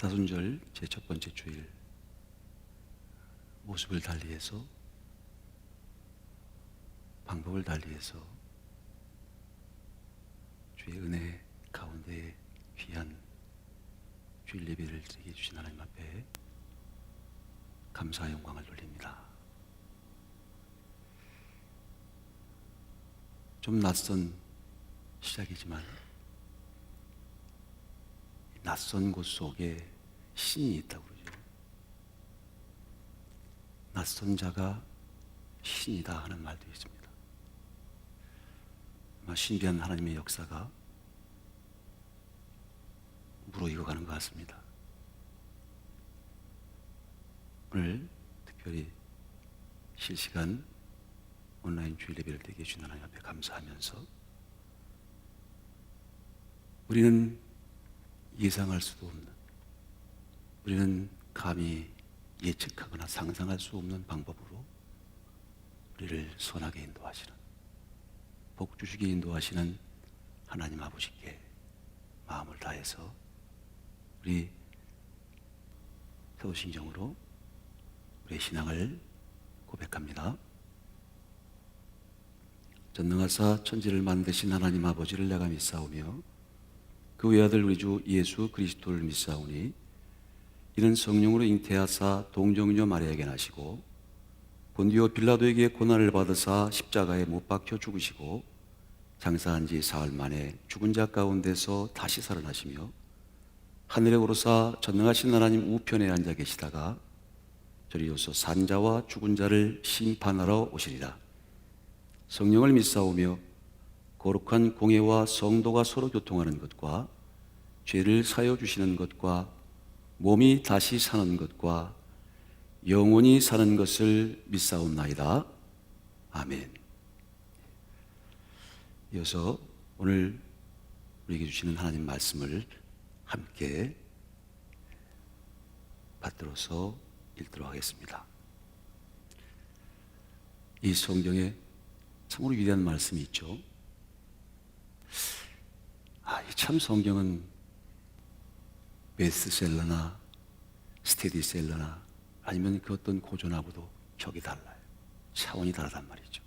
사순절 제 첫 번째 주일 모습을 달리해서 방법을 달리해서 주의 은혜 가운데 귀한 주일 예배를 드리게 해주신 하나님 앞에 감사와 영광을 돌립니다. 좀 낯선 시작이지만 낯선 곳 속에 신이 있다고 그러죠. 낯선 자가 신이다 하는 말도 있습니다. 아마 신비한 하나님의 역사가 무르익어가는 것 같습니다. 오늘 특별히 실시간 온라인 주일 예배를 드리게 해주신 하나님 앞에 감사하면서 우리는 예상할 수도 없는, 우리는 감히 예측하거나 상상할 수 없는 방법으로 우리를 선하게 인도하시는, 복 주시게 인도하시는 하나님 아버지께 마음을 다해서 우리 새도신경으로 우리의 신앙을 고백합니다. 전능하사 천지를 만드신 하나님 아버지를 내가 믿사오며 그 외아들 우리 주 예수 그리스도를 믿사오니 이는 성령으로 잉태하사 동정녀 마리아에게 나시고 본디오 빌라도에게 고난을 받으사 십자가에 못 박혀 죽으시고 장사한 지 사흘 만에 죽은 자 가운데서 다시 살아나시며 하늘에 오르사 전능하신 하나님 우편에 앉아 계시다가 저리로서 산자와 죽은 자를 심판하러 오시리라. 성령을 믿사오며 거룩한 공회와 성도가 서로 교통하는 것과 죄를 사여 주시는 것과 몸이 다시 사는 것과 영원히 사는 것을 믿사옵나이다. 아멘. 이어서 오늘 우리에게 주시는 하나님 말씀을 함께 받들어서 읽도록 하겠습니다. 이 성경에 참으로 위대한 말씀이 있죠. 참 성경은 베스트셀러나 스테디셀러나 아니면 그 어떤 고전하고도 격이 달라요. 차원이 다르단 말이죠.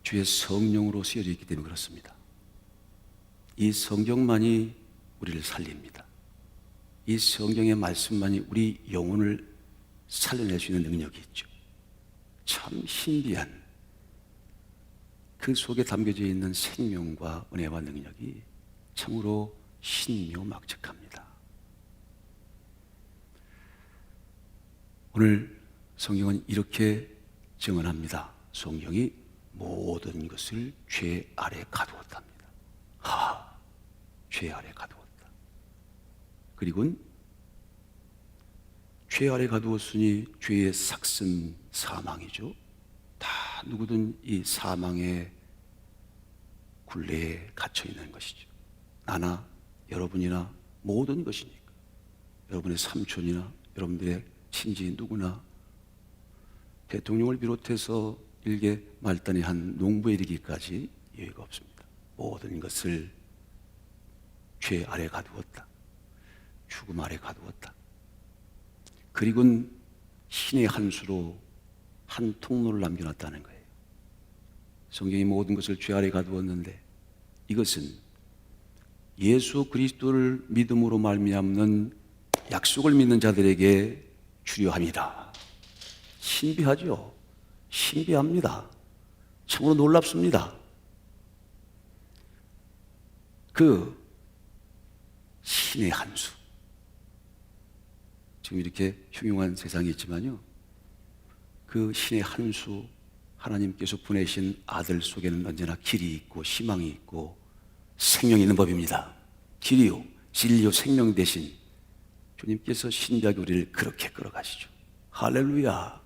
주의 성령으로 쓰여져 있기 때문에 그렇습니다. 이 성경만이 우리를 살립니다. 이 성경의 말씀만이 우리 영혼을 살려낼 수 있는 능력이 있죠. 참 신비한 그 속에 담겨져 있는 생명과 은혜와 능력이 참으로 신이며 막측합니다. 오늘 성경은 이렇게 증언합니다. 성경이 모든 것을 죄 아래 가두었답니다. 죄 아래 가두었다. 그리고 죄 아래 가두었으니 죄의 삭슨 사망이죠. 다 누구든 이 사망의 굴레에 갇혀 있는 것이죠. 나나 여러분이나 모든 것이니까. 여러분의 삼촌이나 여러분들의 친지인 누구나 대통령을 비롯해서 일개 말단이 한 농부에 이르기까지 예외가 없습니다. 모든 것을 죄 아래 가두었다. 죽음 아래 가두었다. 그리고는 신의 한 수로 한 통로를 남겨놨다는 거예요. 성경이 모든 것을 죄 아래 가두었는데 이것은 예수 그리스도를 믿음으로 말미암는 약속을 믿는 자들에게 주려함이다. 신비하죠? 신비합니다. 참으로 놀랍습니다. 그 신의 한 수. 지금 이렇게 흉흉한 세상이 있지만요, 그 신의 한 수, 하나님께서 보내신 아들 속에는 언제나 길이 있고 희망이 있고 생명이 있는 법입니다. 길이요, 진리요, 생명 대신 주님께서 신비하게 우리를 그렇게 끌어가시죠. 할렐루야.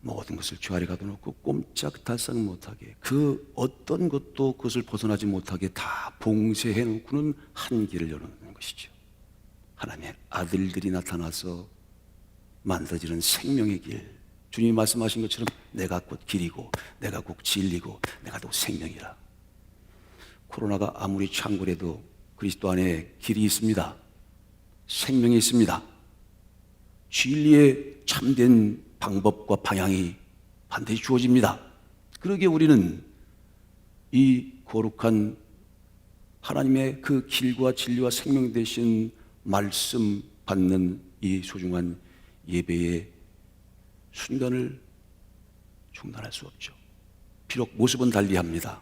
모든 것을 죄 아래 가둬놓고 꼼짝달싹 못하게, 그 어떤 것도 그것을 벗어나지 못하게 다 봉쇄해 놓고는 한 길을 열어놓는 것이죠. 하나님의 아들들이 나타나서 만들어지는 생명의 길, 주님이 말씀하신 것처럼 내가 곧 길이고 내가 곧 진리고 내가 곧 생명이라. 코로나가 아무리 창궐해도 그리스도 안에 길이 있습니다. 생명이 있습니다. 진리의 참된 방법과 방향이 반드시 주어집니다. 그러기에 우리는 이 거룩한 하나님의 그 길과 진리와 생명 되신 말씀 받는 이 소중한 예배의 순간을 중단할 수 없죠. 비록 모습은 달리합니다.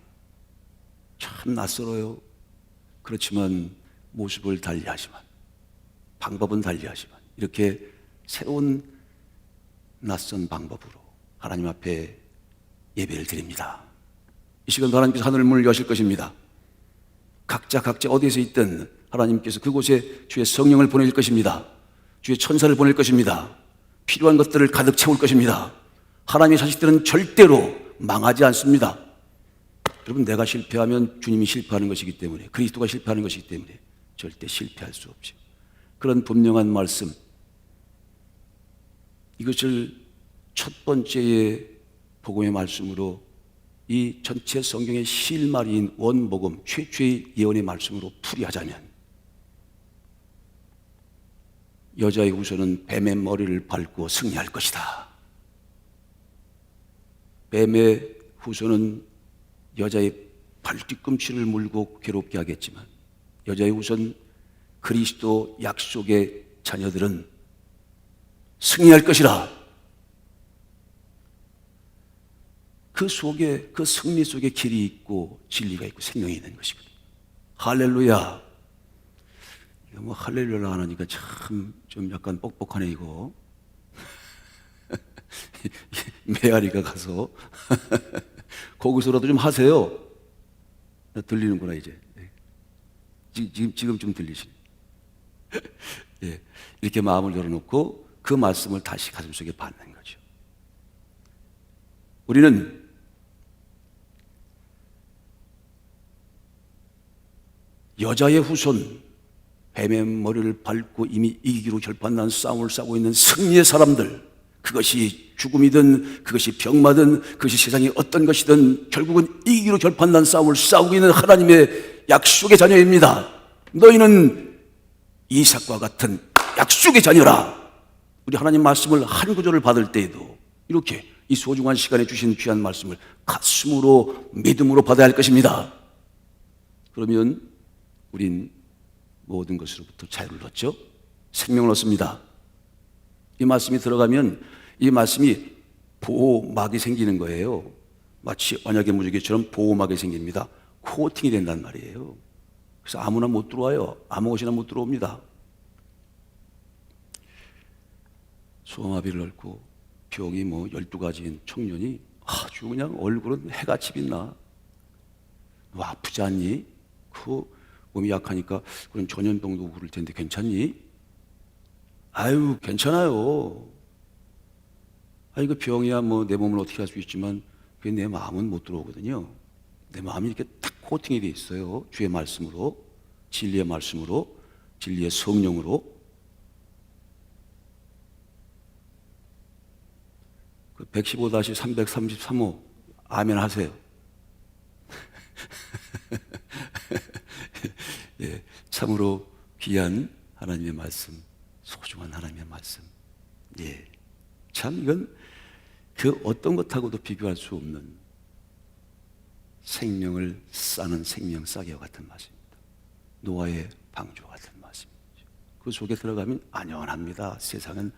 참 낯설어요. 그렇지만 모습을 달리하지만, 방법은 달리하지만, 이렇게 새로운 낯선 방법으로 하나님 앞에 예배를 드립니다. 이 시간도 하나님께서 하늘을 문을 여실 것입니다. 각자 어디에서 있든 하나님께서 그곳에 주의 성령을 보낼 것입니다. 주의 천사를 보낼 것입니다. 필요한 것들을 가득 채울 것입니다. 하나님의 자식들은 절대로 망하지 않습니다. 여러분, 내가 실패하면 주님이 실패하는 것이기 때문에, 그리스도가 실패하는 것이기 때문에 절대 실패할 수 없죠. 그런 분명한 말씀, 이것을 첫 번째의 복음의 말씀으로, 이 전체 성경의 실마리인 원복음, 최초의 예언의 말씀으로 풀이하자면, 여자의 후손은 뱀의 머리를 밟고 승리할 것이다. 뱀의 후손은 여자의 발뒤꿈치를 물고 괴롭게 하겠지만, 여자의 후손 그리스도 약속의 자녀들은 승리할 것이라. 그 속에, 그 승리 속에 길이 있고 진리가 있고 생명이 있는 것이거든요. 할렐루야. 이거 뭐 할렐루야 안 하니까 참 좀 약간 뻑뻑하네 이거. 메아리가 가서 거기서라도 좀 하세요. 들리는구나 이제. 지금 좀 들리시네. 예, 이렇게 마음을 열어놓고 그 말씀을 다시 가슴속에 받는 거죠. 우리는 여자의 후손, 뱀의 머리를 밟고 이미 이기기로 결판난 싸움을 싸고 있는 승리의 사람들, 그것이 죽음이든 그것이 병마든 그것이 세상의 어떤 것이든 결국은 이기기로 결판난 싸움을 싸우고 있는 하나님의 약속의 자녀입니다. 너희는 이삭과 같은 약속의 자녀라. 우리 하나님 말씀을 한 구절을 받을 때에도 이렇게 이 소중한 시간에 주신 귀한 말씀을 가슴으로 믿음으로 받아야 할 것입니다. 그러면 우린 모든 것으로부터 자유를 얻죠. 생명을 얻습니다. 이 말씀이 들어가면 이 말씀이 보호막이 생기는 거예요. 마치 언약의 무지개처럼 보호막이 생깁니다. 코팅이 된단 말이에요. 그래서 아무나 못 들어와요. 아무것이나 못 들어옵니다. 소아마비를 앓고 병이 12가지인 청년이 아주 그냥 얼굴은 해같이 빛나. 너 아프지 않니? 그 몸이 약하니까 그럼 전염병도 그럴 텐데 괜찮니? 아유, 괜찮아요. 그 병이야 내 몸을 어떻게 할 수 있지만 그게 내 마음은 못 들어오거든요. 내 마음이 이렇게 딱 코팅이 돼 있어요. 주의 말씀으로, 진리의 말씀으로, 진리의 성령으로. 그 115-333호 아멘 하세요. 예, 참으로 귀한 하나님의 말씀, 소중한 하나님의 말씀. 예, 참 이건 그 어떤 것하고도 비교할 수 없는 생명을 싸는 생명 싸개와 같은 말씀입니다. 노아의 방주와 같은 말씀입니다. 그 속에 들어가면 안연합니다. 세상은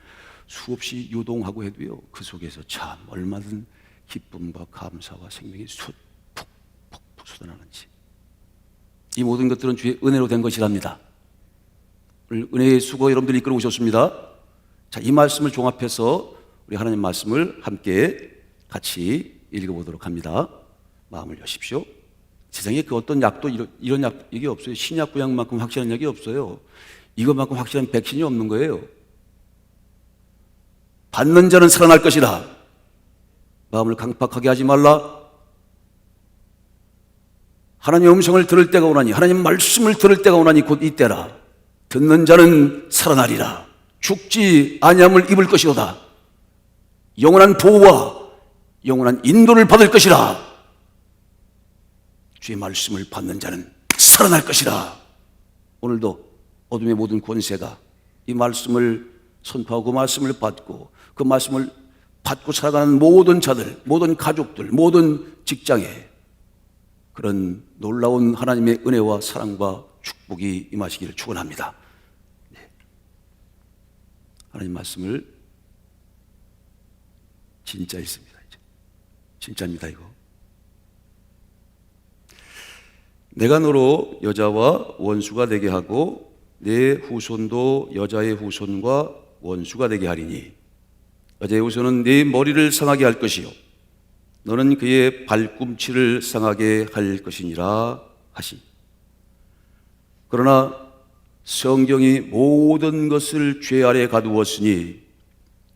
수없이 요동하고 해도요, 그 속에서 참 얼마든 기쁨과 감사와 생명이 푹푹 쏟아나는지. 이 모든 것들은 주의 은혜로 된 것이랍니다. 오늘 은혜의 수고 여러분들이 이끌어 오셨습니다. 자, 이 말씀을 종합해서 우리 하나님 말씀을 함께 같이 읽어보도록 합니다. 마음을 여십시오. 세상에 그 어떤 약도 이런 약이 없어요. 신약 구약만큼 확실한 약이 없어요. 이것만큼 확실한 백신이 없는 거예요. 받는 자는 살아날 것이라. 마음을 강팍하게 하지 말라. 하나님의 음성을 들을 때가 오나니, 하나님 말씀을 들을 때가 오나니 곧 이때라. 듣는 자는 살아나리라. 죽지 아니함을 입을 것이로다. 영원한 보호와 영원한 인도를 받을 것이라. 주의 말씀을 받는 자는 살아날 것이라. 오늘도 어둠의 모든 권세가 이 말씀을 선포하고 말씀을 받고 그 말씀을 받고 살아가는 모든 자들, 모든 가족들, 모든 직장에 그런 놀라운 하나님의 은혜와 사랑과 축복이 임하시기를 축원합니다. 하나님 말씀을 진짜 읽습니다. 진짜입니다. 이거. 내가 너로 여자와 원수가 되게 하고 내 후손도 여자의 후손과 원수가 되게 하리니 여자의 후손은 네 머리를 상하게 할 것이요 너는 그의 발꿈치를 상하게 할 것이니라 하시. 그러나 성경이 모든 것을 죄 아래 가두었으니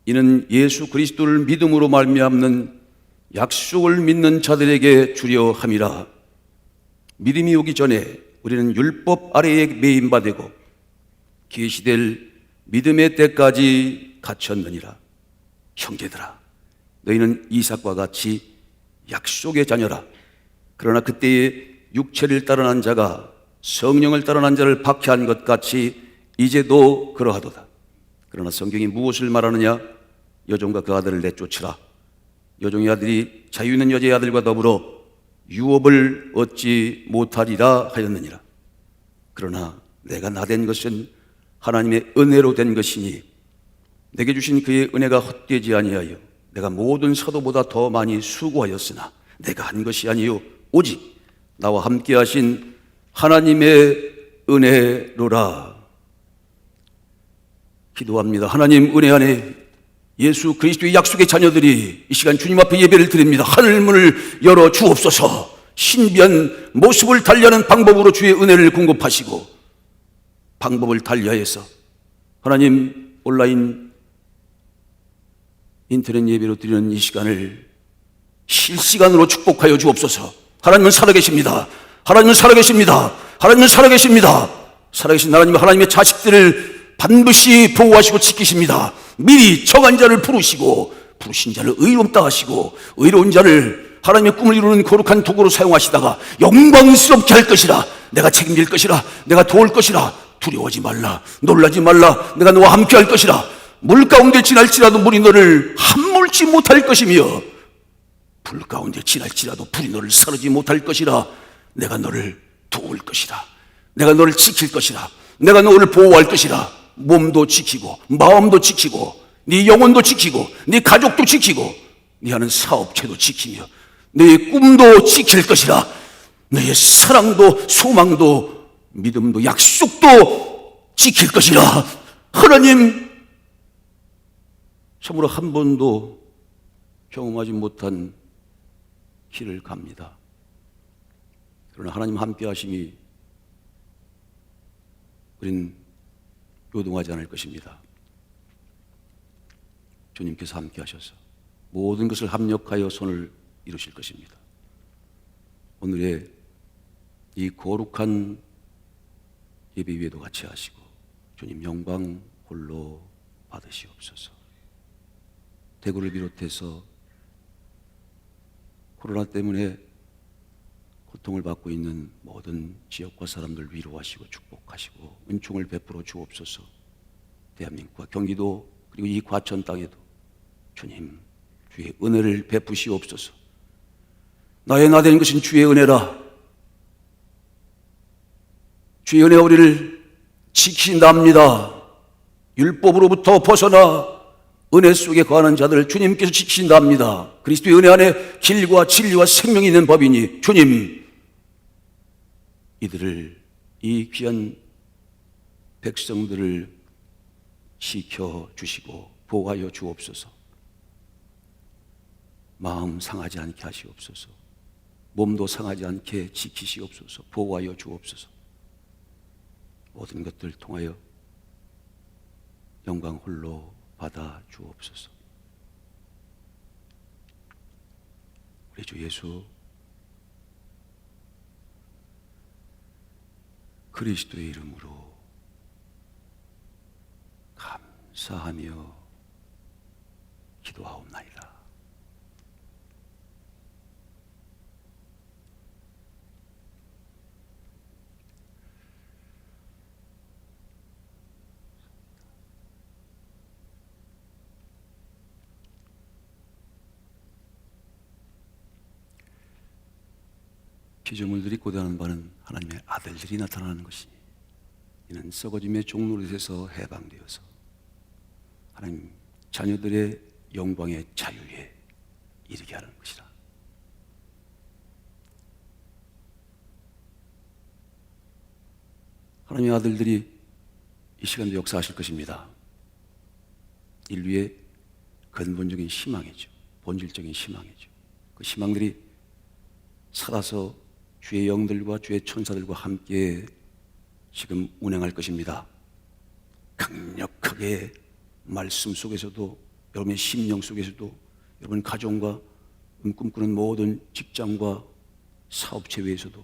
이는 예수 그리스도를 믿음으로 말미암는 약속을 믿는 자들에게 주려 함이라. 믿음이 오기 전에 우리는 율법 아래에 매인 바 되고 계시될 믿음의 때까지 갇혔느니라. 형제들아, 너희는 이삭과 같이 약속의 자녀라. 그러나 그때에 육체를 따르는 자가 성령을 따르는 자를 박해한 것 같이 이제도 그러하도다. 그러나 성경이 무엇을 말하느냐? 여종과 그 아들을 내쫓으라. 여종의 아들이 자유 있는 여자의 아들과 더불어 유업을 얻지 못하리라 하였느니라. 그러나 내가 나된 것은 하나님의 은혜로 된 것이니 내게 주신 그의 은혜가 헛되지 아니하여 내가 모든 사도보다 더 많이 수고하였으나 내가 한 것이 아니요 오직 나와 함께 하신 하나님의 은혜로라. 기도합니다. 하나님 은혜 안에 예수 그리스도의 약속의 자녀들이 이 시간 주님 앞에 예배를 드립니다. 하늘문을 열어 주옵소서. 신비한 모습을 달리하는 방법으로 주의 은혜를 공급하시고 방법을 달리하여서 하나님 온라인 인터넷 예배로 드리는 이 시간을 실시간으로 축복하여 주옵소서. 하나님은 살아계십니다. 하나님은 살아계십니다. 하나님은 살아계십니다. 살아계신 하나님의 자식들을 반드시 보호하시고 지키십니다. 미리 정한 자를 부르시고 부르신 자를 의롭다 하시고 의로운 자를 하나님의 꿈을 이루는 거룩한 도구로 사용하시다가 영광스럽게 할 것이라. 내가 책임질 것이라. 내가 도울 것이라. 두려워하지 말라. 놀라지 말라. 내가 너와 함께 할 것이라. 물 가운데 지날지라도 물이 너를 함몰지 못할 것이며 불 가운데 지날지라도 불이 너를 사르지 못할 것이라. 내가 너를 도울 것이라. 내가 너를 지킬 것이라. 내가 너를 보호할 것이라. 몸도 지키고 마음도 지키고 네 영혼도 지키고 네 가족도 지키고 네 하는 사업체도 지키며 네 꿈도 지킬 것이라. 너의 사랑도 소망도 믿음도 약속도 지킬 것이라. 하나님 참으로 한 번도 경험하지 못한 길을 갑니다. 그러나 하나님 함께 하심이 우린 요동하지 않을 것입니다. 주님께서 함께 하셔서 모든 것을 합력하여 손을 이루실 것입니다. 오늘의 이 거룩한 예배 위에도 같이 하시고 주님 영광 홀로 받으시옵소서. 대구를 비롯해서 코로나 때문에 고통을 받고 있는 모든 지역과 사람들 위로하시고 축복하시고 은총을 베풀어 주옵소서. 대한민국과 경기도 그리고 이 과천 땅에도 주님 주의 은혜를 베푸시옵소서. 나의 나된 것은 주의 은혜라. 주의 은혜가 우리를 지키신답니다. 율법으로부터 벗어나 은혜 속에 거하는 자들을 주님께서 지키신답니다. 그리스도의 은혜 안에 길과 진리와 생명이 있는 법이니 주님 이들을 이 귀한 백성들을 지켜주시고 보호하여 주옵소서. 마음 상하지 않게 하시옵소서. 몸도 상하지 않게 지키시옵소서. 보호하여 주옵소서. 모든 것들을 통하여 영광 홀로 받아 주옵소서. 우리 주 예수 그리스도의 이름으로 감사하며 기도하옵나이다. 피조물들이 고대하는 바는 하나님의 아들들이 나타나는 것이니 이는 썩어짐의 종노릇에서 해방되어서 하나님 자녀들의 영광의 자유에 이르게 하는 것이라. 하나님의 아들들이 이 시간도 역사하실 것입니다. 인류의 근본적인 희망이죠. 본질적인 희망이죠. 그 희망들이 살아서 주의 영들과 주의 천사들과 함께 지금 운행할 것입니다. 강력하게 말씀 속에서도, 여러분의 심령 속에서도, 여러분 가정과 꿈꾸는 모든 직장과 사업체 위에서도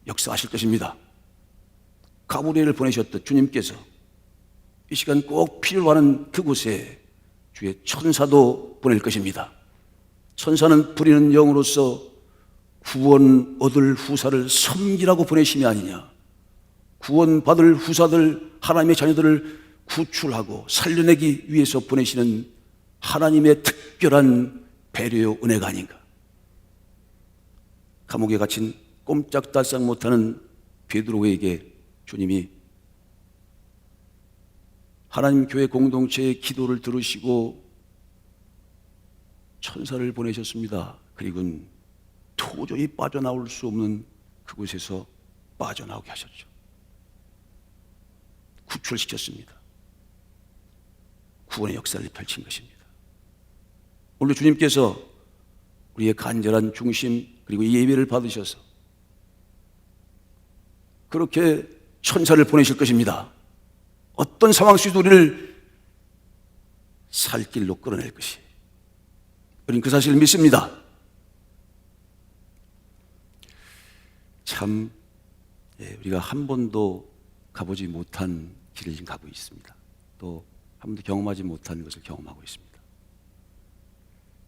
역사하실 것입니다. 가브리엘을 보내셨던 주님께서 이 시간 꼭 필요로 하는 그곳에 주의 천사도 보낼 것입니다. 천사는 부리는 영으로서 구원 얻을 후사를 섬기라고 보내심이 아니냐. 구원받을 후사들, 하나님의 자녀들을 구출하고 살려내기 위해서 보내시는 하나님의 특별한 배려의 은혜가 아닌가. 감옥에 갇힌 꼼짝달싹 못하는 베드로에게 주님이 하나님 교회 공동체의 기도를 들으시고 천사를 보내셨습니다. 그리고는 도저히 빠져나올 수 없는 그곳에서 빠져나오게 하셨죠. 구출시켰습니다. 구원의 역사를 펼친 것입니다. 오늘 주님께서 우리의 간절한 중심 그리고 이 예배를 받으셔서 그렇게 천사를 보내실 것입니다. 어떤 상황 속에도 우리를 살 길로 끌어낼 것이. 우리는 그 사실을 믿습니다. 참 우리가 한 번도 가보지 못한 길을 지금 가고 있습니다. 또 한 번도 경험하지 못한 것을 경험하고 있습니다.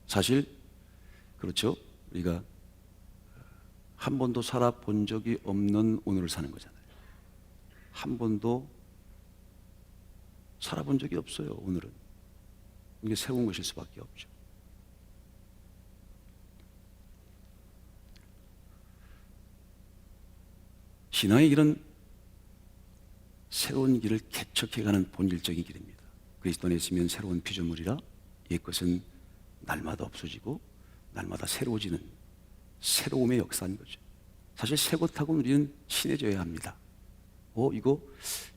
사실 그렇죠. 우리가 한 번도 살아본 적이 없는 오늘을 사는 거잖아요. 한 번도 살아본 적이 없어요. 오늘은 이게 새로운 것일 수밖에 없죠. 신앙의 길은 새로운 길을 개척해가는 본질적인 길입니다. 그리스도 안에 있으면 새로운 피조물이라 옛것은 날마다 없어지고 날마다 새로워지는 새로움의 역사인 거죠. 사실 새 것하고는 우리는 친해져야 합니다. 이거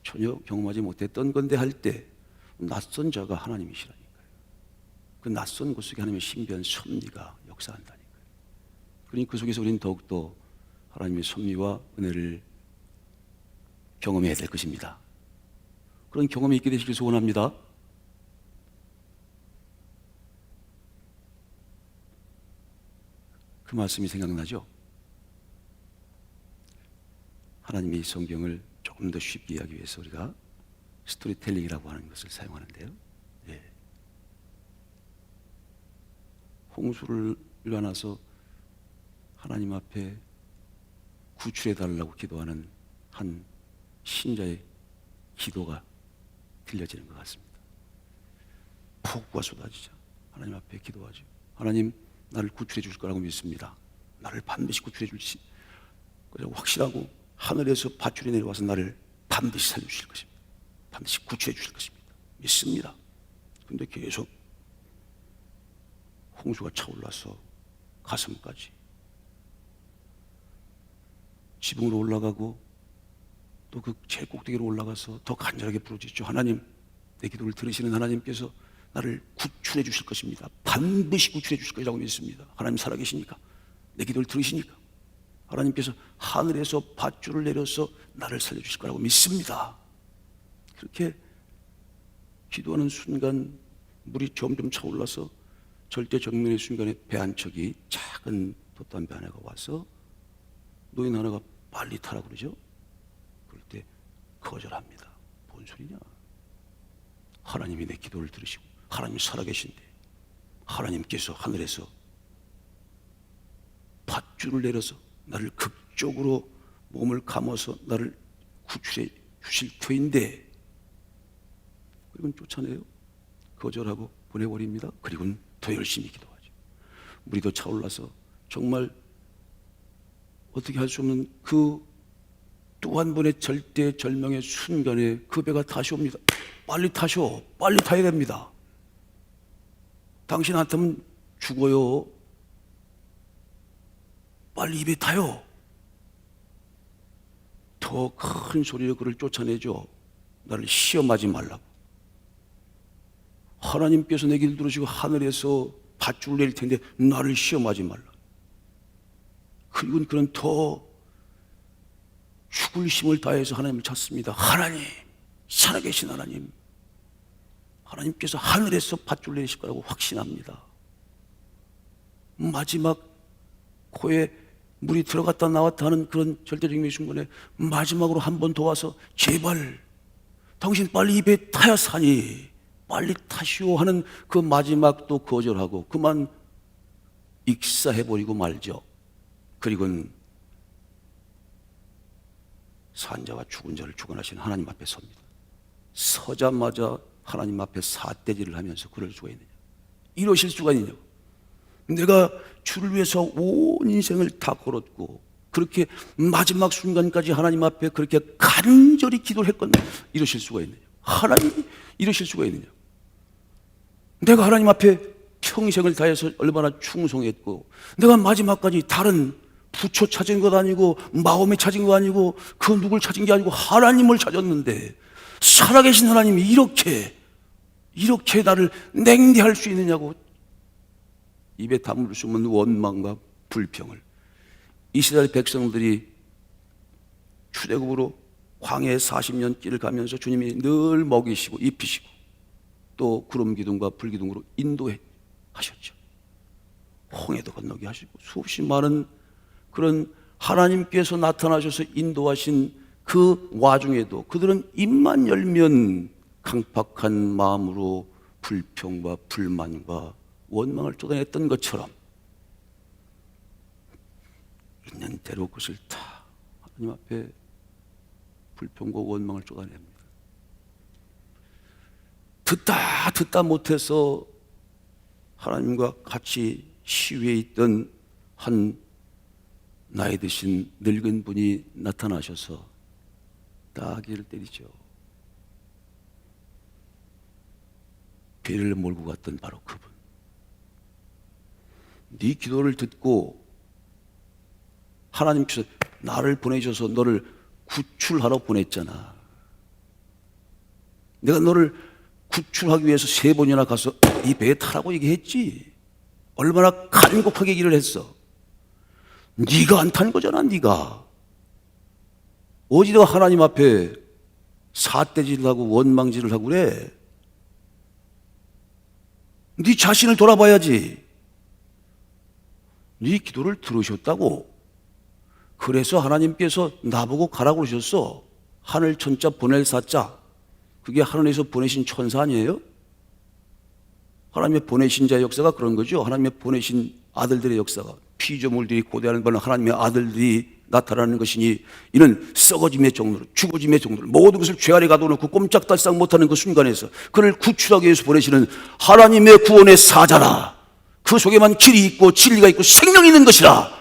전혀 경험하지 못했던 건데 할 때 낯선 자가 하나님이시라니까요. 그 낯선 곳 속에 하나님의 신비한 섭리가 역사한다니까요. 그러니 그 속에서 우리는 더욱더 하나님의 섭리와 은혜를 경험해야 될 것입니다. 그런 경험이 있게 되시길 소원합니다. 그 말씀이 생각나죠? 하나님의 성경을 조금 더 쉽게 이해하기 위해서 우리가 스토리텔링이라고 하는 것을 사용하는데요. 홍수를 일어나서 하나님 앞에 구출해 달라고 기도하는 한 신자의 기도가 들려지는 것 같습니다. 폭우가 쏟아지자 하나님 앞에 기도하죠. 하나님, 나를 구출해 주실 거라고 믿습니다. 나를 반드시 구출해 주실 거라고 확실하고 하늘에서 밧줄이 내려와서 나를 반드시 살려주실 것입니다. 반드시 구출해 주실 것입니다. 믿습니다. 그런데 계속 홍수가 차올라서 가슴까지 지붕으로 올라가고 또 그 제일 꼭대기로 올라가서 더 간절하게 부르짖죠. 하나님, 내 기도를 들으시는 하나님께서 나를 구출해 주실 것입니다. 반드시 구출해 주실 것이라고 믿습니다. 하나님 살아계시니까, 내 기도를 들으시니까 하나님께서 하늘에서 밧줄을 내려서 나를 살려주실 거라고 믿습니다. 그렇게 기도하는 순간 물이 점점 차올라서 절대정면의 순간에 배 한 척이 작은 돛담배 하나가 와서 노인 하나가 빨리 타라고 그러죠. 그럴 때 거절합니다. 뭔 소리냐? 하나님이 내 기도를 들으시고 하나님이 살아계신데 하나님께서 하늘에서 밧줄을 내려서 나를 극적으로 몸을 감아서 나를 구출해 주실 터인데, 그리고는 쫓아내요. 거절하고 보내버립니다. 그리고는 더 열심히 기도하죠. 물이 더 차올라서 정말 어떻게 할 수 없는 그 또 한 번의 절대절명의 순간에 그 배가 다시 옵니다. 빨리 타셔. 빨리 타야 됩니다. 당신 안 타면 죽어요. 빨리 이 배 타요. 더 큰 소리로 그를 쫓아내죠. 나를 시험하지 말라고. 하나님께서 내 길 들으시고 하늘에서 밧줄을 내릴 텐데 나를 시험하지 말라. 그리고 그는 더 죽을 힘을 다해서 하나님을 찾습니다. 하나님, 살아계신 하나님, 하나님께서 하늘에서 밧줄 내리실 거라고 확신합니다. 마지막 코에 물이 들어갔다 나왔다 하는 그런 절대적인 순간에 마지막으로 한 번 더 와서 제발 당신 빨리 이 배 타야 사니 빨리 타시오 하는 그 마지막도 거절하고 그만 익사해버리고 말죠. 그리고는 산자와 죽은 자를 주관하시는 하나님 앞에 섭니다. 서자마자 하나님 앞에 삿대질을 하면서 그럴 수가 있느냐, 이러실 수가 있느냐, 내가 주를 위해서 온 인생을 다 걸었고 그렇게 마지막 순간까지 하나님 앞에 그렇게 간절히 기도를 했건데 이러실 수가 있느냐, 하나님이 이러실 수가 있느냐, 내가 하나님 앞에 평생을 다해서 얼마나 충성했고 내가 마지막까지 다른 부처 찾은 것 아니고 마음에 찾은 거 아니고 그 누굴 찾은 게 아니고 하나님을 찾았는데 살아계신 하나님이 이렇게 나를 냉대할 수 있느냐고 입에 담을 수 없는 원망과 불평을 이스라엘 백성들이 출애굽으로 광야에 40년 길을 가면서 주님이 늘 먹이시고 입히시고 또 구름 기둥과 불 기둥으로 인도하셨죠. 홍해도 건너게 하시고 수없이 많은 그런 하나님께서 나타나셔서 인도하신 그 와중에도 그들은 입만 열면 강팍한 마음으로 불평과 불만과 원망을 쏟아냈던 것처럼 있는 대로 그것을 다 하나님 앞에 불평과 원망을 쏟아냅니다. 듣다 못해서 하나님과 같이 시위에 있던 한 나이 드신 늙은 분이 나타나셔서 따귀를 때리죠. 배를 몰고 갔던 바로 그분. 네 기도를 듣고 하나님께서 나를 보내셔서 너를 구출하러 보냈잖아. 내가 너를 구출하기 위해서 3번이나 가서 이 배에 타라고 얘기했지. 얼마나 간곡하게 얘기를 했어. 네가 안 탄 거잖아. 네가 어디다가 하나님 앞에 삿대질을 하고 원망질을 하고 그래. 네 자신을 돌아봐야지. 네 기도를 들으셨다고. 그래서 하나님께서 나보고 가라고 그러셨어. 하늘 천자 보낼 사자. 그게 하늘에서 보내신 천사 아니에요? 하나님의 보내신 자의 역사가 그런 거죠. 하나님의 보내신 아들들의 역사가 피조물들이 고대하는 바는 하나님의 아들들이 나타나는 것이니 이는 썩어짐의 정도로 죽어짐의 정도로 모든 것을 죄 아래 가둬놓고 꼼짝달싹 못하는 그 순간에서 그를 구출하기 위해서 보내시는 하나님의 구원의 사자라. 그 속에만 길이 있고 진리가 있고 생명이 있는 것이라.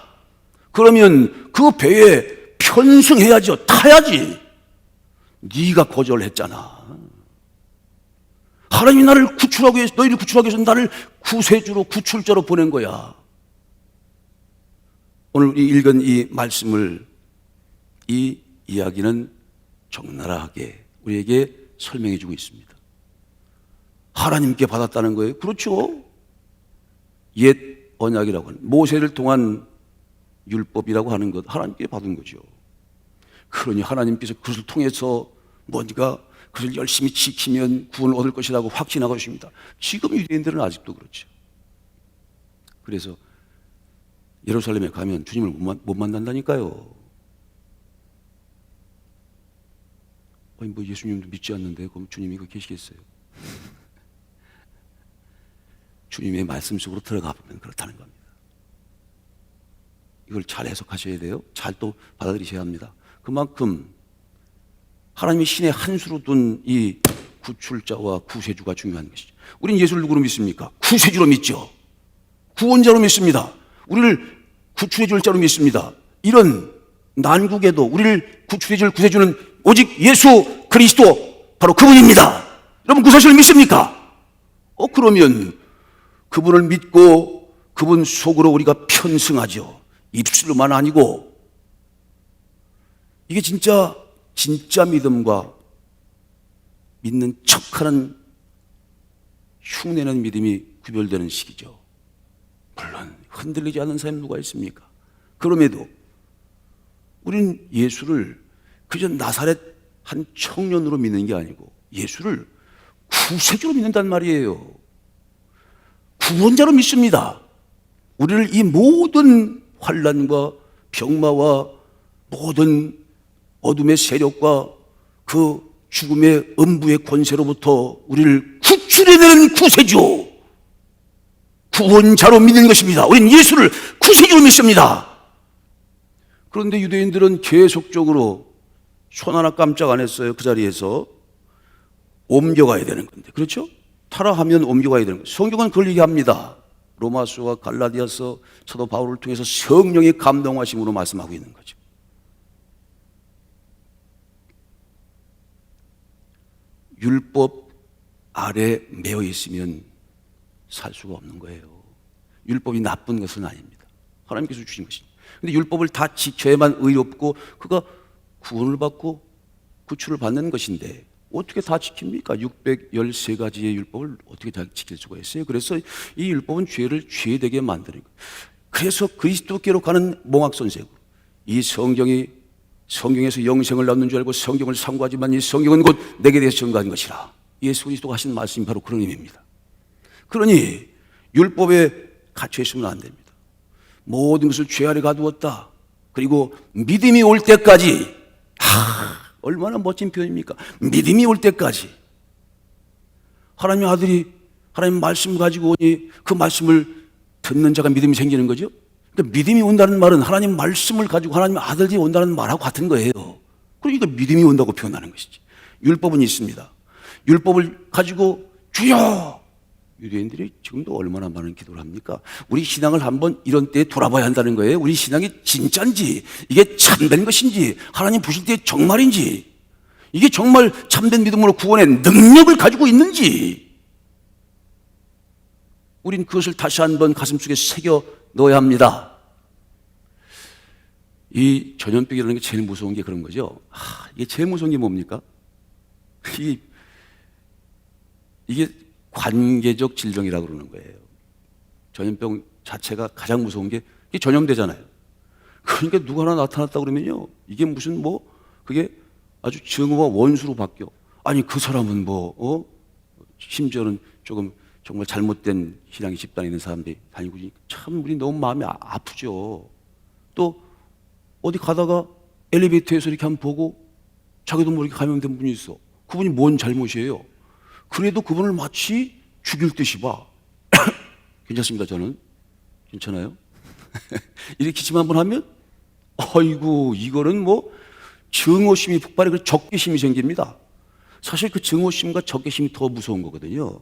그러면 그 배에 편승해야죠. 타야지. 네가 거절했잖아. 하나님이 나를 구출하기 위해서, 너희를 구출하기 위해서 나를 구세주로 구출자로 보낸 거야. 오늘 우리 읽은 이 말씀을, 이 이야기는 적나라하게 우리에게 설명해 주고 있습니다. 하나님께 받았다는 거예요. 그렇죠. 옛 언약이라고 하는 모세를 통한 율법이라고 하는 것, 하나님께 받은 거죠. 그러니 하나님께서 그것을 통해서 뭔가 그것을 열심히 지키면 구원을 얻을 것이라고 확신하고 있습니다. 지금 유대인들은 아직도 그렇죠. 그래서 예루살렘에 가면 주님을 못 만난다니까요. 아니 뭐 예수님도 믿지 않는데 그럼 주님이 그 계시겠어요? 주님의 말씀 속으로 들어가 보면 그렇다는 겁니다. 이걸 잘 해석하셔야 돼요. 잘 또 받아들이셔야 합니다. 그만큼 하나님이 신의 한 수로 둔 이 구출자와 구세주가 중요한 것이죠. 우린 예수를 누구로 믿습니까? 구세주로 믿죠. 구원자로 믿습니다. 우리를 구출해 줄 자로 믿습니다. 이런 난국에도 우리를 구출해 줄 구세주는 오직 예수 그리스도, 바로 그분입니다. 여러분 그 사실을 믿습니까? 그러면 그분을 믿고 그분 속으로 우리가 편승하죠. 입술로만 아니고. 이게 진짜 믿음과 믿는 척하는 흉내내는 믿음이 구별되는 시기죠. 물론 흔들리지 않는 사람이 누가 있습니까? 그럼에도 우리는 예수를 그저 나사렛 한 청년으로 믿는 게 아니고 예수를 구세주로 믿는단 말이에요. 구원자로 믿습니다. 우리를 이 모든 환난과 병마와 모든 어둠의 세력과 그 죽음의 음부의 권세로부터 우리를 구출해내는 구세주, 구원자로 믿는 것입니다. 우리는 예수를 구세주로 믿습니다. 그런데 유대인들은 계속적으로 손 하나 깜짝 안 했어요. 그 자리에서 옮겨가야 되는 건데, 그렇죠? 타락하면 옮겨가야 되는 거예요. 성경은 그걸 얘기합니다. 로마서와 갈라디아서 사도 바울을 통해서 성령의 감동하심으로 말씀하고 있는 거죠. 율법 아래 매여 있으면 살 수가 없는 거예요. 율법이 나쁜 것은 아닙니다. 하나님께서 주신 것입니다. 그런데 율법을 다 지켜야만 의롭고 그가 구원을 받고 구출을 받는 것인데 어떻게 다 지킵니까? 613가지의 율법을 어떻게 다 지킬 수가 있어요? 그래서 이 율법은 죄를 죄되게 만드는 거예요. 그래서 그리스도께로 가는 몽학선생으로 이 성경에서 영생을 얻는 줄 알고 성경을 상고하지만 이 성경은 곧 내게 대해서 증거한 것이라. 예수 그리스도가 하신 말씀이 바로 그런 의미입니다. 그러니 율법에 갇혀 있으면 안 됩니다. 모든 것을 죄 아래 가두었다. 그리고 믿음이 올 때까지, 얼마나 멋진 표현입니까? 믿음이 올 때까지. 하나님의 아들이 하나님 말씀 가지고 오니 그 말씀을 듣는 자가 믿음이 생기는 거죠. 그러니까 믿음이 온다는 말은 하나님 말씀을 가지고 하나님의 아들이 온다는 말하고 같은 거예요. 그러니까 믿음이 온다고 표현하는 것이지. 율법은 있습니다. 율법을 가지고 주여! 유대인들이 지금도 얼마나 많은 기도를 합니까? 우리 신앙을 한번 이런 때에 돌아봐야 한다는 거예요. 우리 신앙이 진짜인지, 이게 참된 것인지, 하나님 부실 때 정말인지, 이게 정말 참된 믿음으로 구원의 능력을 가지고 있는지, 우린 그것을 다시 한번 가슴속에 새겨 넣어야 합니다. 이 전염병이라는 게 제일 무서운 게 그런 거죠. 이게 제일 무서운 게 뭡니까? 이게 관계적 질병이라고 그러는 거예요. 전염병 자체가 가장 무서운 게 이게 전염되잖아요. 그러니까 누가 하나 나타났다 그러면요, 이게 무슨 그게 아주 증오와 원수로 바뀌어. 아니 그 사람은 심지어는 조금 정말 잘못된 신앙의 집단에 있는 사람들이 다니고, 참 우리 너무 마음이 아프죠. 또 어디 가다가 엘리베이터에서 이렇게 한번 보고 자기도 모르게 감염된 분이 있어. 그분이 뭔 잘못이에요? 그래도 그분을 마치 죽일 듯이 봐. 괜찮습니다, 저는. 괜찮아요? 이렇게 기침 한번 하면, 아이고, 이거는 증오심이 폭발해 그 적개심이 생깁니다. 사실 그 증오심과 적개심이 더 무서운 거거든요.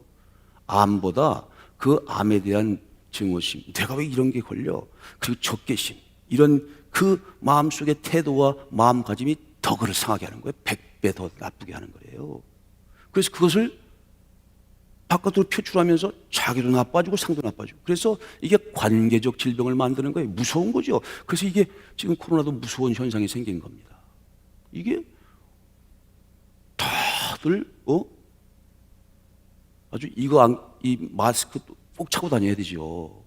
암보다 그 암에 대한 증오심, 내가 왜 이런 게 걸려? 그리고 적개심, 이런 그 마음속의 태도와 마음가짐이 더 그를 상하게 하는 거예요. 100배 더 나쁘게 하는 거예요. 그래서 그것을 바깥으로 표출하면서 자기도 나빠지고 상도 나빠지고, 그래서 이게 관계적 질병을 만드는 거예요. 무서운 거죠. 그래서 이게 지금 코로나도 무서운 현상이 생긴 겁니다. 이게 다들 아주 이 마스크 꼭 차고 다녀야 되죠.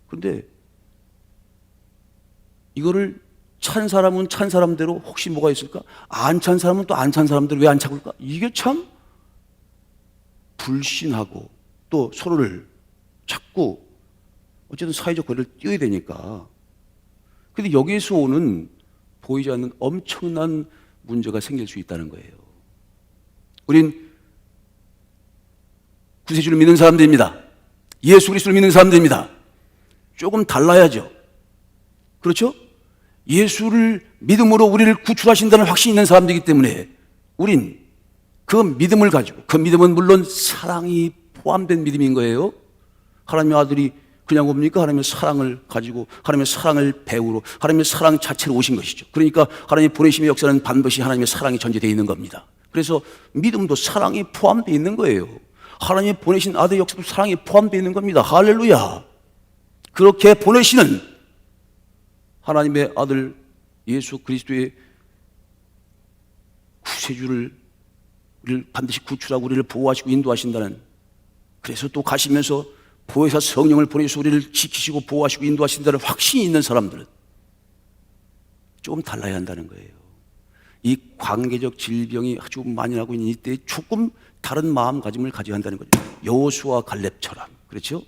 그런데 이거를 찬 사람은 찬 사람대로 혹시 뭐가 있을까? 안 찬 사람은 또 안 찬 사람대로 왜 안 차고일까? 이게 참 불신하고 또 서로를 자꾸 어쨌든 사회적 거리를 띄워야 되니까. 근데 여기에서 오는 보이지 않는 엄청난 문제가 생길 수 있다는 거예요. 우린 구세주를 믿는 사람들입니다. 예수 그리스도를 믿는 사람들입니다. 조금 달라야죠. 그렇죠? 예수를 믿음으로 우리를 구출하신다는 확신이 있는 사람들이기 때문에 우린 그 믿음을 가지고, 그 믿음은 물론 사랑이 포함된 믿음인 거예요. 하나님의 아들이 그냥 옵니까? 하나님의 사랑을 가지고 하나님의 사랑을 배우러 하나님의 사랑 자체로 오신 것이죠. 그러니까 하나님의 보내심의 역사는 반드시 하나님의 사랑이 전제되어 있는 겁니다. 그래서 믿음도 사랑이 포함되어 있는 거예요. 하나님의 보내신 아들의 역사도 사랑이 포함되어 있는 겁니다. 할렐루야. 그렇게 보내시는 하나님의 아들 예수 그리스도의 구세주를 우리를 반드시 구출하고 우리를 보호하시고 인도하신다는, 그래서 또 가시면서 보혜사 성령을 보내서 우리를 지키시고 보호하시고 인도하신다는 확신이 있는 사람들은 조금 달라야 한다는 거예요. 이 관계적 질병이 아주 많이 나고 있는 이때에 조금 다른 마음가짐을 가져야 한다는 거죠. 여호수아 갈렙처럼. 그렇죠?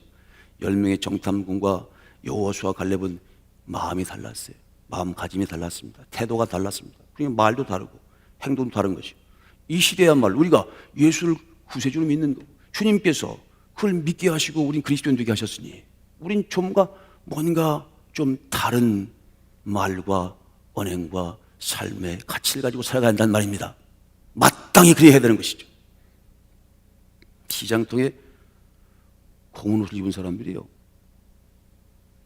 10명의 정탐꾼과 여호수아 갈렙은 마음이 달랐어요. 마음가짐이 달랐습니다. 태도가 달랐습니다. 그러니까 말도 다르고 행동도 다른 것이요. 이 시대야말로 우리가 예수를 구세주로 믿는 거고 주님께서 그걸 믿게 하시고 우린 그리스도인 되게 하셨으니 우린 뭔가 좀 다른 말과 언행과 삶의 가치를 가지고 살아가야 한다는 말입니다. 마땅히 그래야 되는 것이죠. 시장통에 검은 옷을 입은 사람들이요,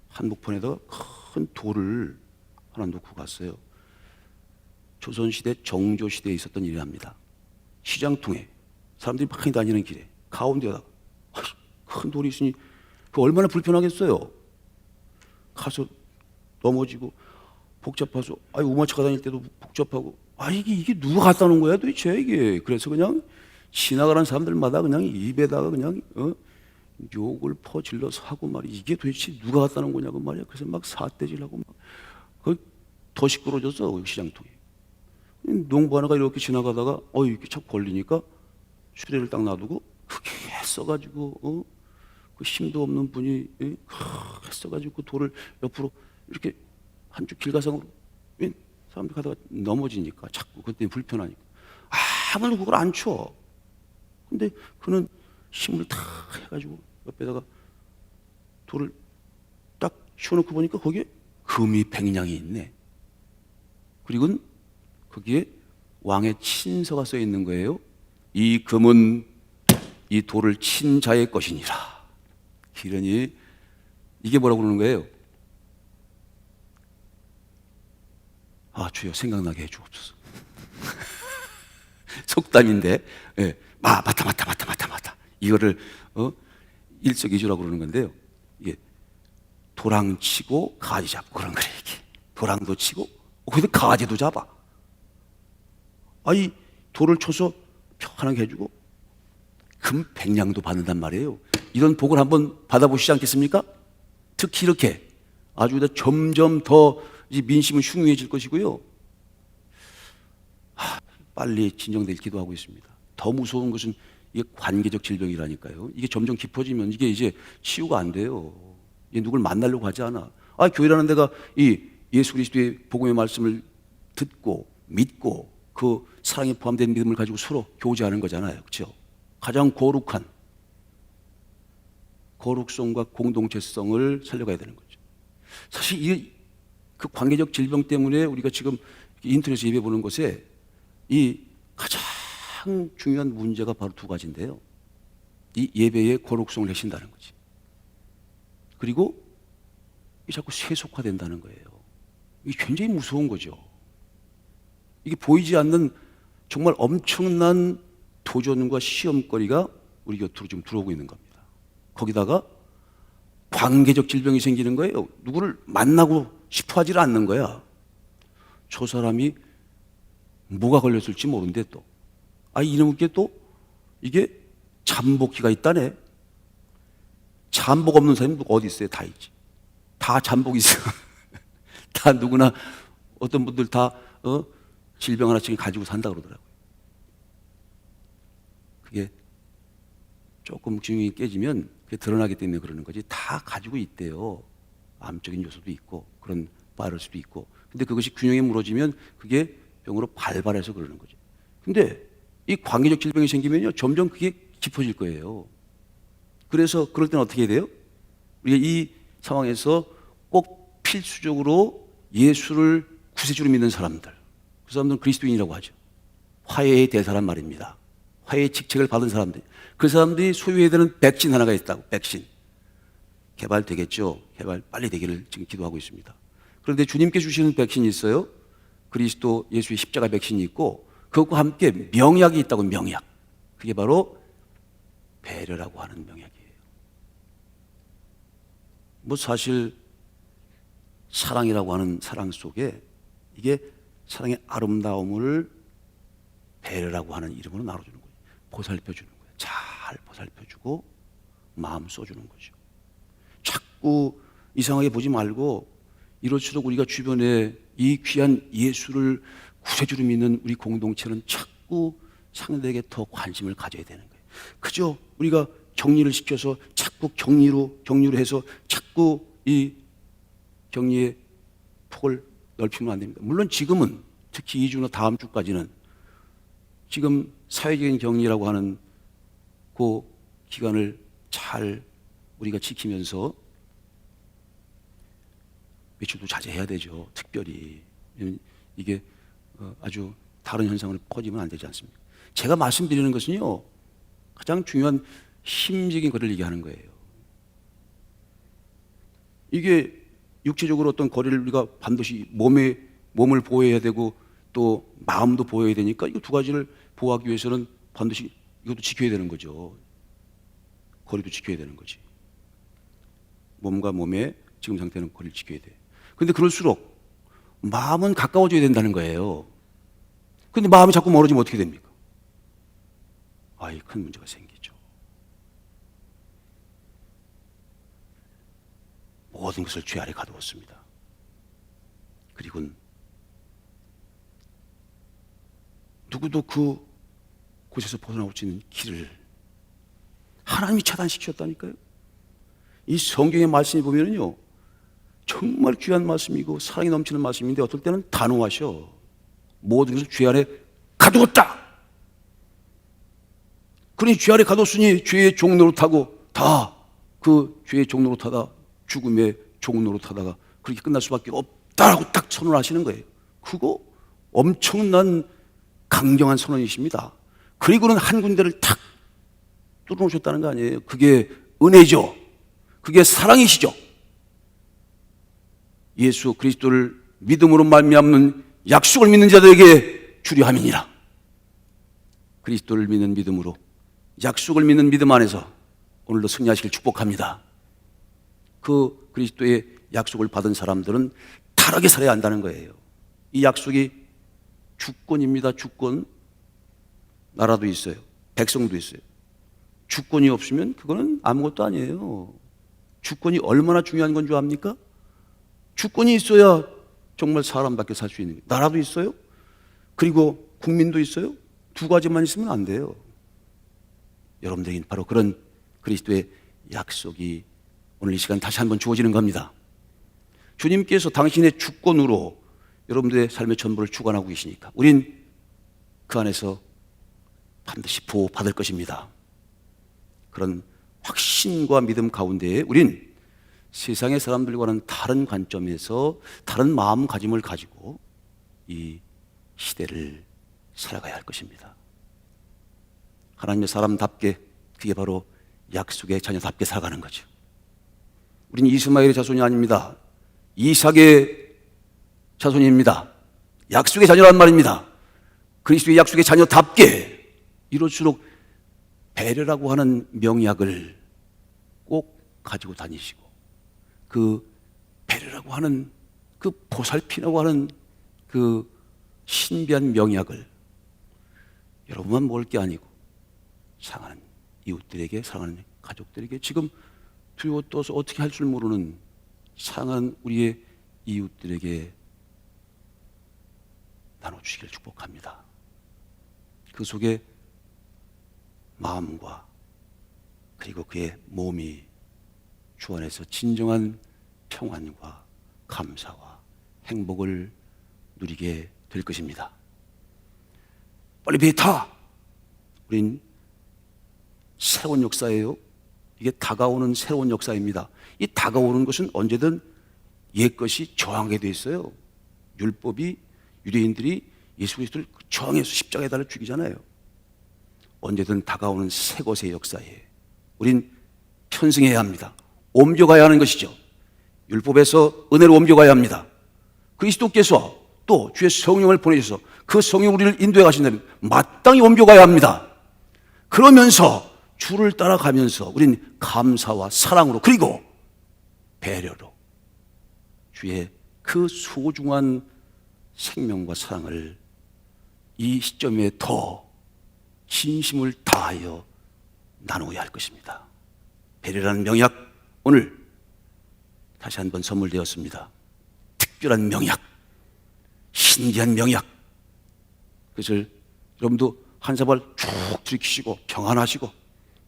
한복판에다가 큰 돌을 하나 놓고 갔어요. 조선시대 정조시대에 있었던 일이랍니다. 시장통에 사람들이 많이 다니는 길에 가운데다가 큰 돌이 있으니 그 얼마나 불편하겠어요. 가서 넘어지고 복잡해서 우마차가 다닐 때도 복잡하고 이게 누가 갖다 놓은 거야 도대체 이게. 그래서 그냥 지나가는 사람들마다 그냥 입에다가 그냥 욕을 퍼질러서 하고 말이야. 이게 도대체 누가 갖다 놓은 거냐고 말이야. 그래서 막 사태질하고 막 더 시끄러워졌어 시장통이. 농부 하나가 이렇게 지나가다가 이렇게 착 걸리니까 수레를 딱 놔두고 그게 써가지고 그 힘도 없는 분이 써가지고 그 돌을 옆으로 이렇게 한쪽 길가상으로 사람들이 가다가 넘어지니까 자꾸 그때 불편하니까 아무도 그걸 안 쳐. 근데 그는 힘을 다 해가지고 옆에다가 돌을 딱 씌워놓고 보니까 거기에 금이 100냥이 있네. 그리고는 거기에 왕의 친서가 써 있는 거예요. 이 금은 이 돌을 친 자의 것이니라. 이러니 이게 뭐라고 그러는 거예요? 주여 생각나게 해주옵소서. 속담인데, 맞다. 이거를 일석이조라고 그러는 건데요. 이게 도랑 치고 가지 잡고 그런 거래 이게. 도랑도 치고 거기서 가지도 잡아. 돌을 쳐서 편하게 해주고 금 100냥도 받는단 말이에요. 이런 복을 한번 받아보시지 않겠습니까? 특히 이렇게 아주 점점 더 민심은 흉흉해질 것이고요. 빨리 진정될 기도하고 있습니다. 더 무서운 것은 이게 관계적 질병이라니까요. 이게 점점 깊어지면 이게 이제 치유가 안 돼요. 이게 누굴 만나려고 하지 않아. 교회라는 데가 이 예수 그리스도의 복음의 말씀을 듣고 믿고 그 사랑에 포함된 믿음을 가지고 서로 교제하는 거잖아요. 그렇죠? 가장 거룩한 거룩성과 공동체성을 살려가야 되는 거죠. 사실 그 관계적 질병 때문에 우리가 지금 인터넷에서 예배 보는 것에 이 가장 중요한 문제가 바로 두 가지인데요. 이 예배의 거룩성을 해신다는 거지. 그리고 자꾸 세속화된다는 거예요. 이게 굉장히 무서운 거죠. 이게 보이지 않는 정말 엄청난 도전과 시험거리가 우리 곁으로 지금 들어오고 있는 겁니다. 거기다가 관계적 질병이 생기는 거예요. 누구를 만나고 싶어 하지를 않는 거야. 저 사람이 뭐가 걸렸을지 모르는데 또 이놈께 또 이게 잠복기가 있다네. 잠복 없는 사람이 어디 있어요? 다 있지. 다 잠복 있어. 다 누구나 어떤 분들 다 질병 하나씩 가지고 산다 그러더라고요. 그게 조금 균형이 깨지면 그게 드러나기 때문에 그러는 거지. 다 가지고 있대요. 암적인 요소도 있고 그런 바이러스도 있고. 근데 그것이 균형이 무너지면 그게 병으로 발발해서 그러는 거죠. 근데 이 관계적 질병이 생기면요 점점 그게 깊어질 거예요. 그래서 그럴 때는 어떻게 해야 돼요? 우리가 이 상황에서 꼭 필수적으로 예수를 구세주로 믿는 사람들, 그 사람들은 그리스도인이라고 하죠. 화해의 대사란 말입니다. 화해의 직책을 받은 사람들, 그 사람들이 소유해야 되는 백신 하나가 있다고. 백신 개발되겠죠. 개발 빨리 되기를 지금 기도하고 있습니다. 그런데 주님께 주시는 백신이 있어요. 그리스도 예수의 십자가 백신이 있고, 그것과 함께 명약이 있다고. 명약, 그게 바로 배려라고 하는 명약이에요. 뭐 사실 사랑이라고 하는 사랑 속에 이게 사랑의 아름다움을 배려라고 하는 이름으로 나눠주는 거예요. 보살펴주는 거예요. 잘 보살펴주고 마음 써주는 거죠. 자꾸 이상하게 보지 말고 이럴수록 우리가 주변에 이 귀한 예수를 구세주로 믿는 우리 공동체는 자꾸 상대에게 더 관심을 가져야 되는 거예요. 그저 우리가 격리를 시켜서 자꾸 격리로 해서 자꾸 이 격리의 폭을 넓히면 안 됩니다. 물론 지금은 특히 2주나 다음 주까지는 지금 사회적인 격리라고 하는 그 기간을 잘 우리가 지키면서 외출도 자제해야 되죠. 특별히 이게 아주 다른 현상으로 퍼지면 안 되지 않습니까? 제가 말씀드리는 것은요, 가장 중요한 힘적인 거리를 얘기하는 거예요. 이게 육체적으로 어떤 거리를 우리가 반드시 몸을 보호해야 되고 또 마음도 보호해야 되니까 이 두 가지를 보호하기 위해서는 반드시 이것도 지켜야 되는 거죠. 거리도 지켜야 되는 거지. 몸과 몸의 지금 상태는 거리를 지켜야 돼. 그런데 그럴수록 마음은 가까워져야 된다는 거예요. 그런데 마음이 자꾸 멀어지면 어떻게 됩니까? 아이, 큰 문제가 생기죠. 모든 것을 죄 아래 가두었습니다. 그리고 누구도 그 곳에서 벗어나올 수 있는 길을 하나님이 차단시켰다니까요. 이 성경의 말씀이 보면은요, 정말 귀한 말씀이고 사랑이 넘치는 말씀인데 어떨 때는 단호하셔. 모든 것을 죄 아래 가두었다. 그러니 죄 아래 가뒀으니 죄의 종 노릇하고 다 그 죄의 종 노릇하다 죽음의 종 노릇하다가 그렇게 끝날 수밖에 없다라고 딱 선언하시는 거예요. 그거 엄청난 강경한 선언이십니다. 그리고는 한 군데를 탁 뚫어놓으셨다는 거 아니에요. 그게 은혜죠. 그게 사랑이시죠. 예수 그리스도를 믿음으로 말미암는 약속을 믿는 자들에게 주려 함이니라. 그리스도를 믿는 믿음으로 약속을 믿는 믿음 안에서 오늘도 승리하시길 축복합니다. 그 그리스도의 약속을 받은 사람들은 다르게 살아야 한다는 거예요. 이 약속이 주권입니다. 주권. 나라도 있어요. 백성도 있어요. 주권이 없으면 그거는 아무것도 아니에요. 주권이 얼마나 중요한 건 줄 압니까? 주권이 있어야 정말 사람밖에 살 수 있는 거예요. 나라도 있어요. 그리고 국민도 있어요. 두 가지만 있으면 안 돼요. 여러분들에게는 바로 그런 그리스도의 약속이 오늘 이 시간 다시 한번 주어지는 겁니다. 주님께서 당신의 주권으로 여러분들의 삶의 전부를 주관하고 계시니까 우린 그 안에서 반드시 보호받을 것입니다. 그런 확신과 믿음 가운데에 우린 세상의 사람들과는 다른 관점에서 다른 마음가짐을 가지고 이 시대를 살아가야 할 것입니다. 하나님의 사람답게, 그게 바로 약속의 자녀답게 살아가는 거죠. 우리는 이스마엘의 자손이 아닙니다. 이삭의 자손입니다. 약속의 자녀란 말입니다. 그리스도의 약속의 자녀답게 이럴수록 배려라고 하는 명약을 꼭 가지고 다니시고, 그 배려라고 하는 그 보살피라고 하는 그 신비한 명약을 여러분만 먹을 게 아니고 사랑하는 이웃들에게, 사랑하는 가족들에게, 지금 두려워 떠서 어떻게 할 줄 모르는 사랑하는 우리의 이웃들에게 나눠주시기를 축복합니다. 그 속에 마음과 그리고 그의 몸이 주 안에서 진정한 평안과 감사와 행복을 누리게 될 것입니다. 빨리 배에 타! 우린 새로운 역사예요. 이게 다가오는 새로운 역사입니다. 이 다가오는 것은 언제든 옛것이 저항하게 돼 있어요. 율법이, 유대인들이 예수 그리스도를 저항해서 십자가에 달아 죽이잖아요. 언제든 다가오는 새 것의 역사에 우린 편승해야 합니다. 옮겨가야 하는 것이죠. 율법에서 은혜로 옮겨가야 합니다. 그리스도께서 또 주의 성령을 보내셔서 그 성령 우리를 인도해 가신다면 마땅히 옮겨가야 합니다. 그러면서 주를 따라가면서 우린 감사와 사랑으로 그리고 배려로 주의 그 소중한 생명과 사랑을 이 시점에 더 진심을 다하여 나누어야 할 것입니다. 배려라는 명약, 오늘 다시 한번 선물되었습니다. 특별한 명약, 신기한 명약. 그것을 여러분도 한 사발 쭉 들이키시고 평안하시고,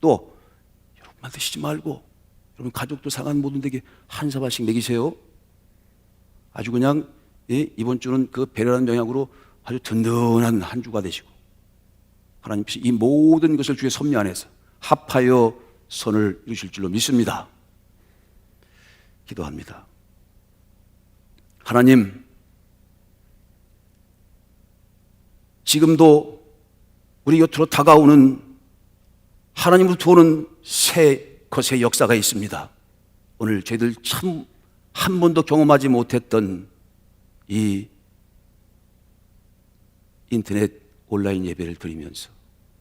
또 여러분만 드시지 말고 여러분 가족도 상한 모든 데게 한 사발씩 먹이세요. 아주 그냥 이번 주는 그 배려라는 명약으로 아주 든든한 한 주가 되시고, 하나님께서 이 모든 것을 주의 섭리 안에서 합하여 선을 이루실 줄로 믿습니다. 기도합니다. 하나님, 지금도 우리 곁으로 다가오는 하나님으로부터 오는 새 것의 역사가 있습니다. 오늘 저희들 참 한 번도 경험하지 못했던 이 인터넷 온라인 예배를 드리면서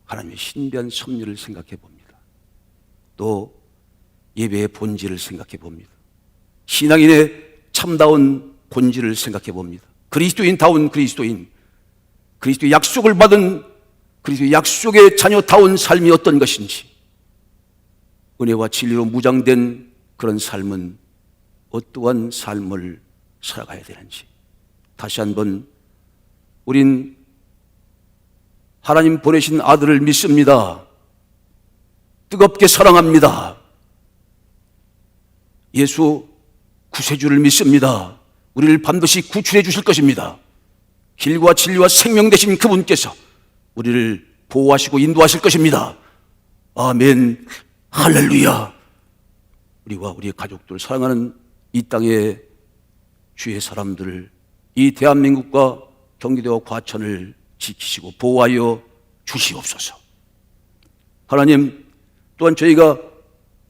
하나님의 신비한 섭리를 생각해 봅니다. 또 예배의 본질을 생각해 봅니다. 신앙인의 참다운 본질을 생각해 봅니다. 그리스도인다운 그리스도인, 그리스도의 약속을 받은 그리스도의 약속의 자녀다운 삶이 어떤 것인지, 은혜와 진리로 무장된 그런 삶은 어떠한 삶을 살아가야 되는지 다시 한번 우린 하나님 보내신 아들을 믿습니다. 뜨겁게 사랑합니다. 예수 구세주를 믿습니다. 우리를 반드시 구출해 주실 것입니다. 길과 진리와 생명 되신 그분께서 우리를 보호하시고 인도하실 것입니다. 아멘, 할렐루야. 우리와 우리의 가족들, 사랑하는 이 땅의 주의 사람들을, 이 대한민국과 경기도와 과천을 지키시고 보호하여 주시옵소서. 하나님, 또한 저희가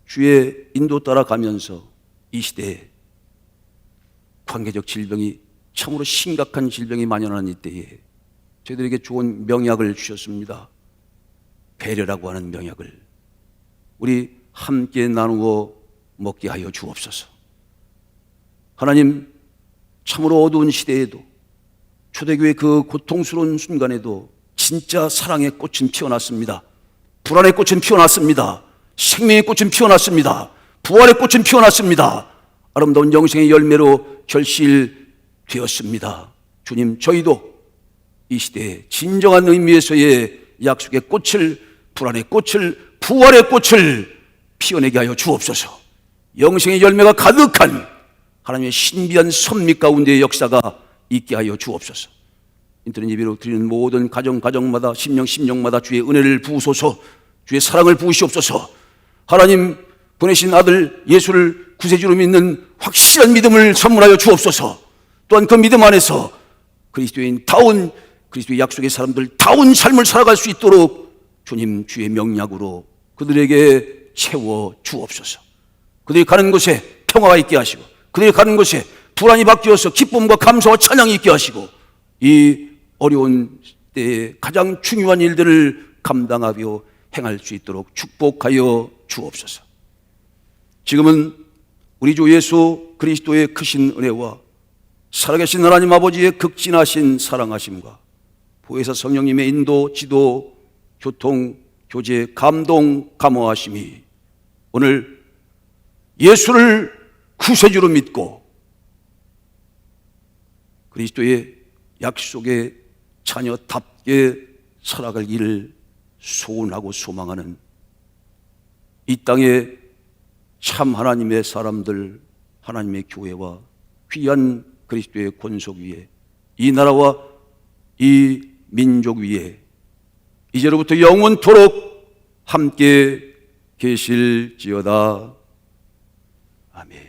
주의 인도 따라가면서 이 시대에 관계적 질병이, 참으로 심각한 질병이 만연하는 이때에 저희들에게 좋은 명약을 주셨습니다. 배려라고 하는 명약을 우리 함께 나누어 먹게 하여 주옵소서. 하나님, 참으로 어두운 시대에도, 초대교회 그 고통스러운 순간에도 진짜 사랑의 꽃은 피어났습니다. 불안의 꽃은 피어났습니다. 생명의 꽃은 피어났습니다. 부활의 꽃은 피어났습니다. 아름다운 영생의 열매로 결실되었습니다. 주님, 저희도 이 시대에 진정한 의미에서의 약속의 꽃을, 불안의 꽃을, 부활의 꽃을 피어내게 하여 주옵소서. 영생의 열매가 가득한 하나님의 신비한 섭리 가운데의 역사가 있게 하여 주옵소서. 인터넷 예배로 드리는 모든 가정마다, 심령마다 주의 은혜를 부으소서. 주의 사랑을 부으시옵소서. 하나님 보내신 아들 예수를 구세주로 믿는 확실한 믿음을 선물하여 주옵소서. 또한 그 믿음 안에서 그리스도인다운, 그리스도의 약속의 사람들다운 삶을 살아갈 수 있도록 주님 주의 명약으로 그들에게 채워 주옵소서. 그들이 가는 곳에 평화가 있게 하시고, 그들이 가는 곳에 불안이 바뀌어서 기쁨과 감사와 찬양이 있게 하시고, 이 어려운 때에 가장 중요한 일들을 감당하며 행할 수 있도록 축복하여 주옵소서. 지금은 우리 주 예수 그리스도의 크신 은혜와 살아계신 하나님 아버지의 극진하신 사랑하심과 보혜사 성령님의 인도, 지도, 교통, 교제, 감동, 감화하심이 오늘 예수를 구세주로 믿고 그리스도의 약속의 자녀답게 살아갈 일을 소원하고 소망하는 이 땅의 참 하나님의 사람들, 하나님의 교회와 귀한 그리스도의 권속 위에, 이 나라와 이 민족 위에 이제로부터 영원토록 함께 계실지어다. 아멘.